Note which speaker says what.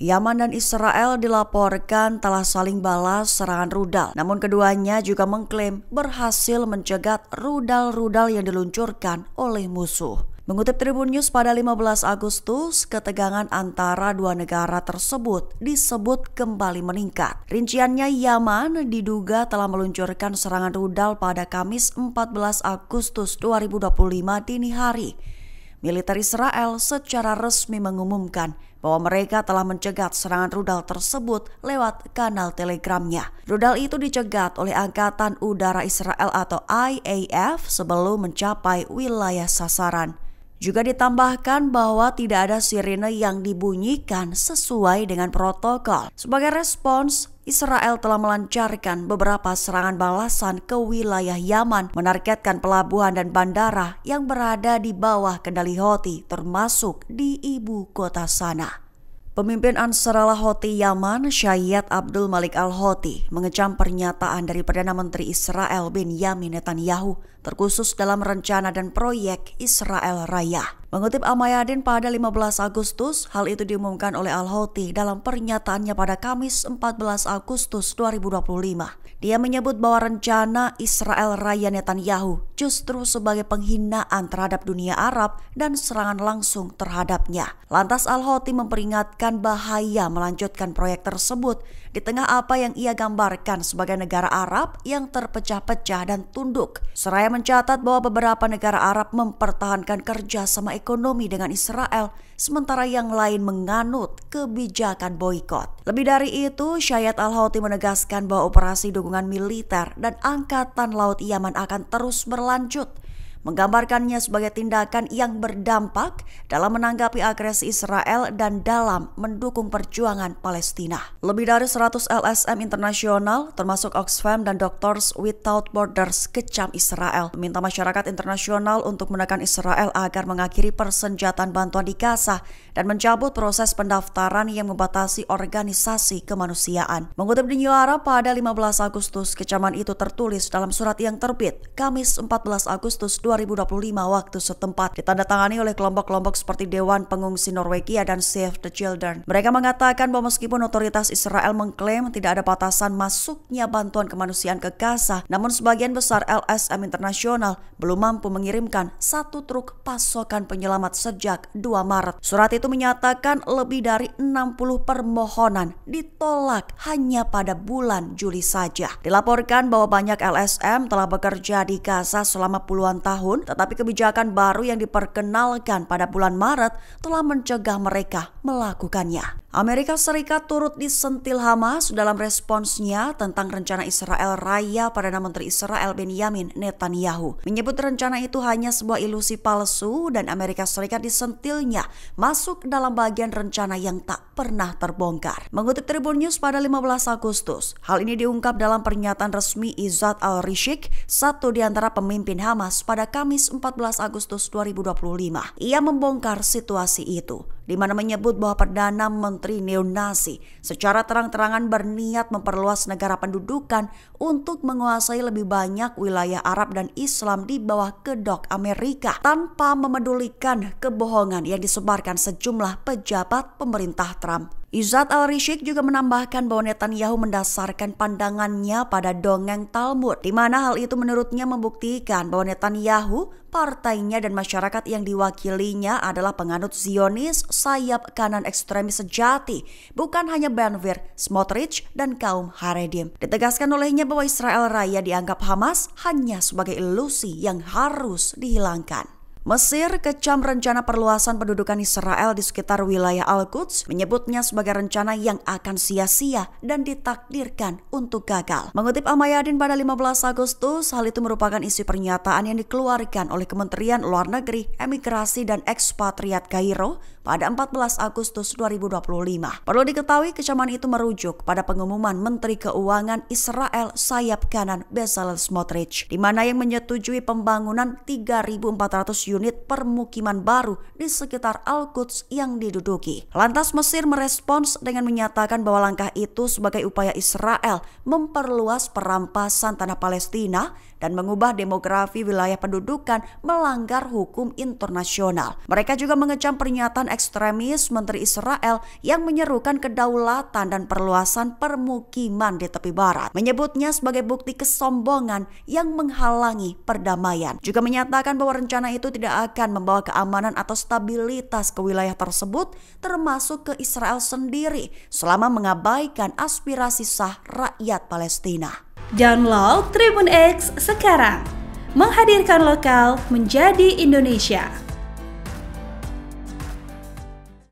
Speaker 1: Yaman dan Israel dilaporkan telah saling balas serangan rudal. Namun keduanya juga mengklaim berhasil mencegat rudal-rudal yang diluncurkan oleh musuh. Mengutip Tribun News pada 15 Agustus, ketegangan antara dua negara tersebut disebut kembali meningkat. Rinciannya, Yaman diduga telah meluncurkan serangan rudal pada Kamis 14 Agustus 2025 dini hari. Militer Israel secara resmi mengumumkan bahwa mereka telah mencegat serangan rudal tersebut lewat kanal telegramnya. Rudal itu dicegat oleh Angkatan Udara Israel atau IAF sebelum mencapai wilayah sasaran. Juga ditambahkan bahwa tidak ada sirine yang dibunyikan sesuai dengan protokol. Sebagai respons, Israel telah melancarkan beberapa serangan balasan ke wilayah Yaman, menargetkan pelabuhan dan bandara yang berada di bawah kendali Houthi, termasuk di ibu kota sana. Pemimpin Ansarallah Houthi Yaman, Syed Abdul Malik al-Houthi, mengecam pernyataan dari Perdana Menteri Israel Benyamin Netanyahu terkhusus dalam rencana dan proyek Israel Raya. Mengutip Al-Mayadin pada 15 Agustus, hal itu diumumkan oleh al-Houthi dalam pernyataannya pada Kamis 14 Agustus 2025. Dia menyebut bahwa rencana Israel Raya Netanyahu justru sebagai penghinaan terhadap dunia Arab dan serangan langsung terhadapnya. Lantas al-Houthi memperingatkan bahaya melanjutkan proyek tersebut di tengah apa yang ia gambarkan sebagai negara Arab yang terpecah-pecah dan tunduk. Seraya mencatat bahwa beberapa negara Arab mempertahankan kerjasama ekonomi dengan Israel, sementara yang lain menganut kebijakan boikot. Lebih dari itu, Syed al-Houthi menegaskan bahwa operasi dukungan militer dan angkatan laut Yaman akan terus berlanjut, menggambarkannya sebagai tindakan yang berdampak dalam menanggapi agresi Israel dan dalam mendukung perjuangan Palestina. Lebih dari 100 LSM internasional, termasuk Oxfam dan Doctors Without Borders, kecam Israel, meminta masyarakat internasional untuk menekan Israel agar mengakhiri persenjataan bantuan di Gaza dan mencabut proses pendaftaran yang membatasi organisasi kemanusiaan. Mengutip The New Arab pada 15 Agustus, kecaman itu tertulis dalam surat yang terbit Kamis 14 Agustus 2025 waktu setempat, ditandatangani oleh kelompok-kelompok seperti Dewan Pengungsi Norwegia dan Save the Children. Mereka mengatakan bahwa meskipun otoritas Israel mengklaim tidak ada batasan masuknya bantuan kemanusiaan ke Gaza, namun sebagian besar LSM internasional belum mampu mengirimkan satu truk pasokan penyelamat sejak 2 Maret. Surat itu menyatakan lebih dari 60 permohonan ditolak hanya pada bulan Juli saja. Dilaporkan bahwa banyak LSM telah bekerja di Gaza selama puluhan tahun, tetapi kebijakan baru yang diperkenalkan pada bulan Maret telah mencegah mereka melakukannya. Amerika Serikat turut disentil Hamas dalam responsnya tentang rencana Israel Raya. Perdana Menteri Israel Benyamin Netanyahu menyebut rencana itu hanya sebuah ilusi palsu dan Amerika Serikat disentilnya masuk dalam bagian rencana yang tak pernah terbongkar. Mengutip Tribun News pada 15 Agustus, hal ini diungkap dalam pernyataan resmi Izzat al-Rishik, satu di antara pemimpin Hamas, pada Kamis 14 Agustus 2025. Ia membongkar situasi itu, di mana menyebut bahwa Perdana Menteri neonasi secara terang-terangan berniat memperluas negara pendudukan untuk menguasai lebih banyak wilayah Arab dan Islam di bawah kedok Amerika tanpa memedulikan kebohongan yang disebarkan sejumlah pejabat pemerintah Trump. Izzat al-Rishik juga menambahkan bahwa Netanyahu mendasarkan pandangannya pada dongeng Talmud, di mana hal itu menurutnya membuktikan bahwa Netanyahu, partainya dan masyarakat yang diwakilinya adalah penganut Zionis sayap kanan ekstremis sejati, bukan hanya Ben Gvir, Smotrich, dan kaum Haredim. Ditegaskan olehnya bahwa Israel Raya dianggap Hamas hanya sebagai ilusi yang harus dihilangkan. Mesir kecam rencana perluasan pendudukan Israel di sekitar wilayah Al-Quds, menyebutnya sebagai rencana yang akan sia-sia dan ditakdirkan untuk gagal. Mengutip Al-Mayadin pada 15 Agustus, hal itu merupakan isi pernyataan yang dikeluarkan oleh Kementerian Luar Negeri, Emigrasi dan Ekspatriat Kairo pada 14 Agustus 2025. Perlu diketahui kecaman itu merujuk pada pengumuman Menteri Keuangan Israel sayap kanan Bezalel Smotrich, di mana yang menyetujui pembangunan 3.400 unit permukiman baru di sekitar Al-Quds yang diduduki. Lantas Mesir merespons dengan menyatakan bahwa langkah itu sebagai upaya Israel memperluas perampasan tanah Palestina dan mengubah demografi wilayah pendudukan melanggar hukum internasional. Mereka juga mengecam pernyataan ekstremis Menteri Israel yang menyerukan kedaulatan dan perluasan permukiman di tepi barat, menyebutnya sebagai bukti kesombongan yang menghalangi perdamaian. Juga menyatakan bahwa rencana itu tidak akan membawa keamanan atau stabilitas ke wilayah tersebut, termasuk ke Israel sendiri, selama mengabaikan aspirasi sah rakyat Palestina.
Speaker 2: Download Tribun X sekarang, menghadirkan lokal menjadi Indonesia.